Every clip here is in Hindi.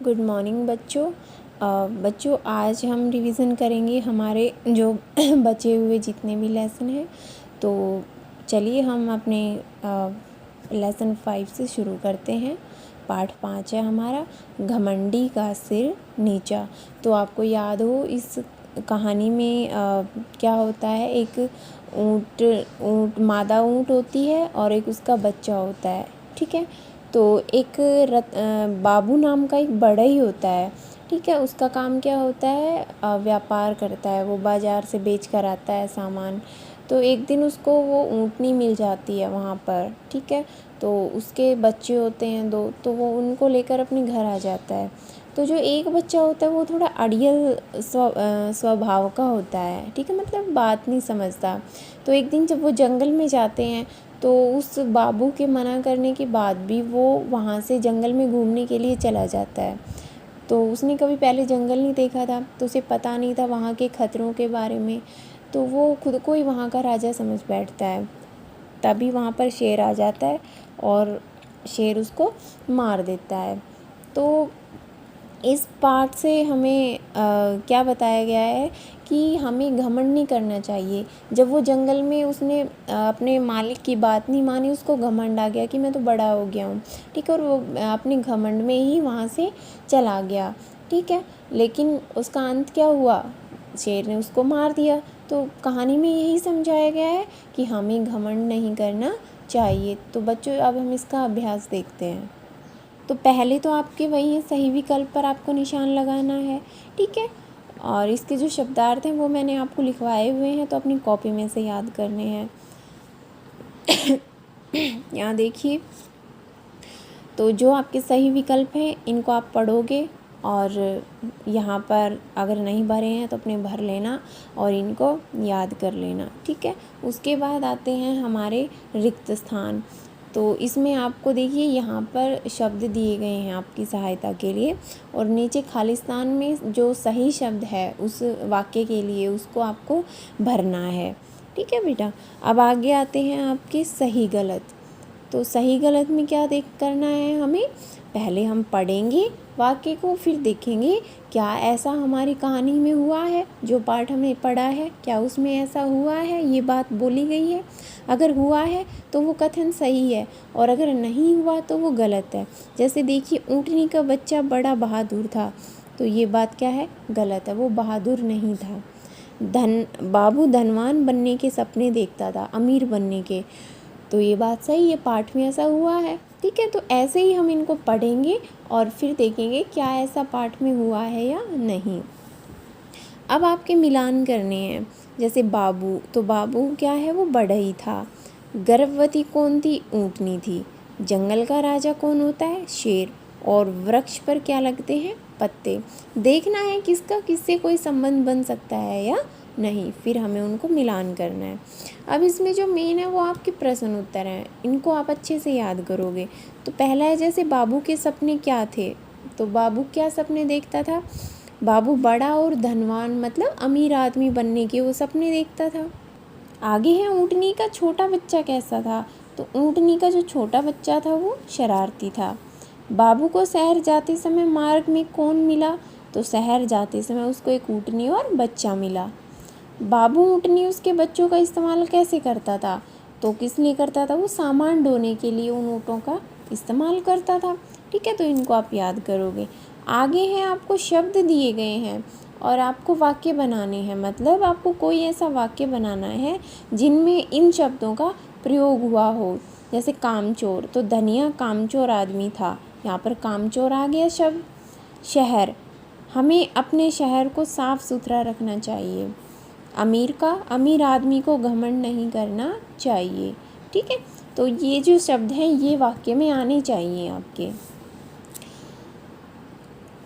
गुड मॉर्निंग बच्चों। बच्चों आज हम रिवीजन करेंगे हमारे जो बचे हुए जितने भी लेसन हैं। तो चलिए हम अपने लेसन 5 से शुरू करते हैं। पाठ 5 है हमारा, घमंडी का सिर नीचा। तो आपको याद हो इस कहानी में क्या होता है, एक ऊँट मादा ऊँट होती है और एक उसका बच्चा होता है। ठीक है, तो एक बाबू नाम का एक बढ़ई होता है। ठीक है, उसका काम क्या होता है, व्यापार करता है, वो बाज़ार से बेच कर आता है सामान। तो एक दिन उसको वो ऊँटनी मिल जाती है वहाँ पर। ठीक है, तो उसके बच्चे होते हैं 2, तो वो उनको लेकर अपने घर आ जाता है। तो जो एक बच्चा होता है वो थोड़ा अड़ियल स्वभाव का होता है। ठीक है, मतलब बात नहीं समझता। तो एक दिन जब वो जंगल में जाते हैं तो उस बाबू के मना करने के बाद भी वो वहाँ से जंगल में घूमने के लिए चला जाता है। तो उसने कभी पहले जंगल नहीं देखा था, तो उसे पता नहीं था वहाँ के खतरों के बारे में। तो वो खुद को ही वहाँ का राजा समझ बैठता है। तभी वहाँ पर शेर आ जाता है और शेर उसको मार देता है। तो इस पाठ से हमें क्या बताया गया है कि हमें घमंड नहीं करना चाहिए। जब वो जंगल में उसने अपने मालिक की बात नहीं मानी, उसको घमंड आ गया कि मैं तो बड़ा हो गया हूँ। ठीक है, और वो अपने घमंड में ही वहाँ से चला गया। ठीक है, लेकिन उसका अंत क्या हुआ, शेर ने उसको मार दिया। तो कहानी में यही समझाया गया है कि हमें घमंड नहीं करना चाहिए। तो बच्चों अब हम इसका अभ्यास देखते हैं। तो पहले तो आपके वही है, सही विकल्प पर आपको निशान लगाना है। ठीक है, और इसके जो शब्दार्थ हैं वो मैंने आपको लिखवाए हुए हैं, तो अपनी कॉपी में से याद करने हैं। यहाँ देखिए, तो जो आपके सही विकल्प हैं इनको आप पढ़ोगे और यहाँ पर अगर नहीं भरे हैं तो अपने भर लेना और इनको याद कर लेना। ठीक है, उसके बाद आते हैं हमारे रिक्त स्थान। तो इसमें आपको देखिए यहाँ पर शब्द दिए गए हैं आपकी सहायता के लिए, और नीचे खाली स्थान में जो सही शब्द है उस वाक्य के लिए उसको आपको भरना है। ठीक है बेटा, अब आगे आते हैं आपके सही गलत। तो सही गलत में क्या देख करना है हमें, पहले हम पढ़ेंगे वाक्य को, फिर देखेंगे क्या ऐसा हमारी कहानी में हुआ है, जो पाठ हमने पढ़ा है क्या उसमें ऐसा हुआ है, ये बात बोली गई है। अगर हुआ है तो वो कथन सही है, और अगर नहीं हुआ तो वो गलत है। जैसे देखिए, ऊँटनी का बच्चा बड़ा बहादुर था, तो ये बात क्या है, गलत है, वो बहादुर नहीं था। बाबू धनवान बनने के सपने देखता था, अमीर बनने के, तो ये बात सही है, पाठ में ऐसा हुआ है। ठीक है, तो ऐसे ही हम इनको पढ़ेंगे और फिर देखेंगे क्या ऐसा पाठ में हुआ है या नहीं। अब आपके मिलान करने हैं। जैसे बाबू, तो बाबू क्या है, वो बढ़ई था। गर्भवती कौन थी, ऊँटनी थी। जंगल का राजा कौन होता है, शेर। और वृक्ष पर क्या लगते हैं, पत्ते। देखना है किसका किससे कोई संबंध बन सकता है या नहीं, फिर हमें उनको मिलान करना है। अब इसमें जो मेन है वो आपके प्रश्न उत्तर हैं, इनको आप अच्छे से याद करोगे। तो पहला है, जैसे बाबू के सपने क्या थे। तो बाबू क्या सपने देखता था, बाबू बड़ा और धनवान मतलब अमीर आदमी बनने के वो सपने देखता था। आगे है, ऊँटनी का छोटा बच्चा कैसा था। तो ऊँटनी का जो छोटा बच्चा था वो शरारती था। बाबू को शहर जाते समय मार्ग में कौन मिला, तो शहर जाते समय उसको एक ऊँटनी और बच्चा मिला। बाबू ऊँटनी उसके बच्चों का इस्तेमाल कैसे करता था, तो किस लिए करता था, वो सामान ढोने के लिए उन ऊँटों का इस्तेमाल करता था। ठीक है, तो इनको आप याद करोगे। आगे हैं, आपको शब्द दिए गए हैं और आपको वाक्य बनाने हैं, मतलब आपको कोई ऐसा वाक्य बनाना है जिनमें इन शब्दों का प्रयोग हुआ हो। जैसे कामचोर, तो धनिया कामचोर आदमी था, यहाँ पर कामचोर आ गया शब्द। शहर, हमें अपने शहर को साफ सुथरा रखना चाहिए। अमीर आदमी को घमंड नहीं करना चाहिए। ठीक है, तो ये जो शब्द हैं ये वाक्य में आने चाहिए आपके।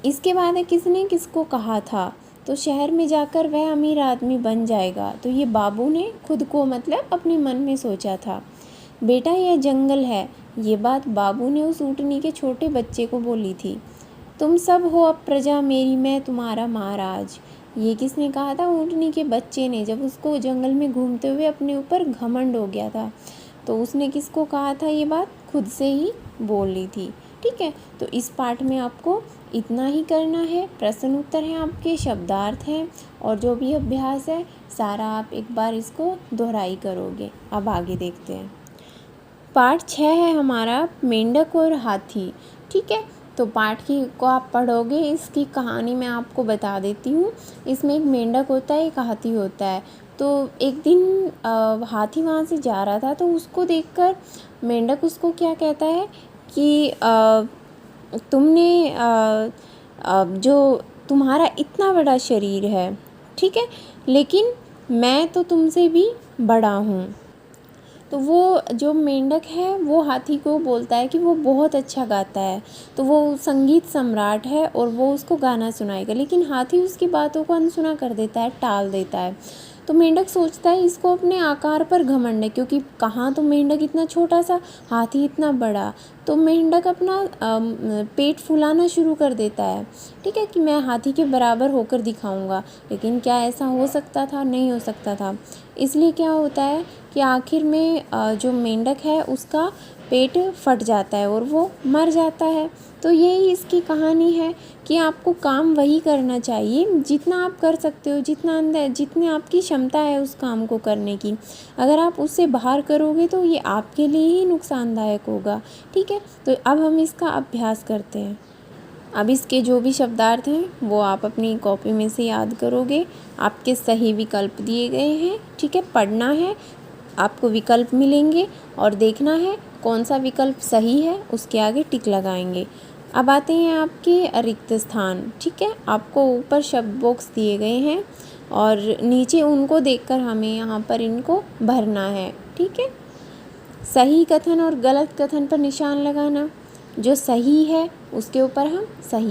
इसके बाद है, किसने किसको कहा था, तो शहर में जाकर वह अमीर आदमी बन जाएगा। तो ये बाबू ने खुद को मतलब अपने मन में सोचा था। बेटा यह जंगल है, ये बात बाबू ने उस ऊँटनी के छोटे बच्चे को बोली थी। तुम सब हो अब प्रजा मेरी, मैं तुम्हारा महाराज। ये किसने कहा था, ऊँटनी के बच्चे ने, जब उसको जंगल में घूमते हुए अपने ऊपर घमंड हो गया था। तो उसने किसको कहा था ये बात, खुद से ही बोल ली थी। ठीक है, तो इस पाठ में आपको इतना ही करना है। प्रश्न उत्तर हैं आपके, शब्दार्थ हैं और जो भी अभ्यास है सारा आप एक बार इसको दोहराई करोगे। अब आगे देखते हैं। पाठ 6 है हमारा मेंढक और हाथी। ठीक है, तो पाठ को आप पढ़ोगे। इसकी कहानी मैं आपको बता देती हूँ। इसमें एक मेंढक होता है, एक हाथी होता है। तो एक दिन हाथी वहाँ से जा रहा था, तो उसको देखकर मेंढक उसको क्या कहता है कि तुमने जो तुम्हारा इतना बड़ा शरीर है, ठीक है, लेकिन मैं तो तुमसे भी बड़ा हूँ। तो वो जो मेंढक है वो हाथी को बोलता है कि वो बहुत अच्छा गाता है, तो वो संगीत सम्राट है और वो उसको गाना सुनाएगा। लेकिन हाथी उसकी बातों को अनसुना कर देता है, टाल देता है। तो मेंढक सोचता है इसको अपने आकार पर घमंड है, क्योंकि कहाँ तो मेंढक इतना छोटा सा, हाथी इतना बड़ा। तो मेंढक अपना पेट फुलाना शुरू कर देता है, ठीक है, कि मैं हाथी के बराबर होकर दिखाऊंगा। लेकिन क्या ऐसा हो सकता था? नहीं हो सकता था। इसलिए क्या होता है कि आखिर में जो मेंढक है उसका पेट फट जाता है और वो मर जाता है। तो यही इसकी कहानी है कि आपको काम वही करना चाहिए जितना आप कर सकते हो, जितने आपकी क्षमता है उस काम को करने की। अगर आप उससे बाहर करोगे तो ये आपके लिए ही नुकसानदायक होगा। ठीक है, तो अब हम इसका अभ्यास करते हैं। अब इसके जो भी शब्दार्थ हैं वो आप अपनी कॉपी में से याद करोगे। आपके सही विकल्प दिए गए हैं, ठीक है, पढ़ना है, आपको विकल्प मिलेंगे और देखना है कौन सा विकल्प सही है, उसके आगे टिक लगाएंगे। अब आते हैं आपके रिक्त स्थान। ठीक है, आपको ऊपर शब्द बॉक्स दिए गए हैं और नीचे उनको देखकर हमें यहाँ पर इनको भरना है। ठीक है, सही कथन और गलत कथन पर निशान लगाना। जो सही है उसके ऊपर हम सही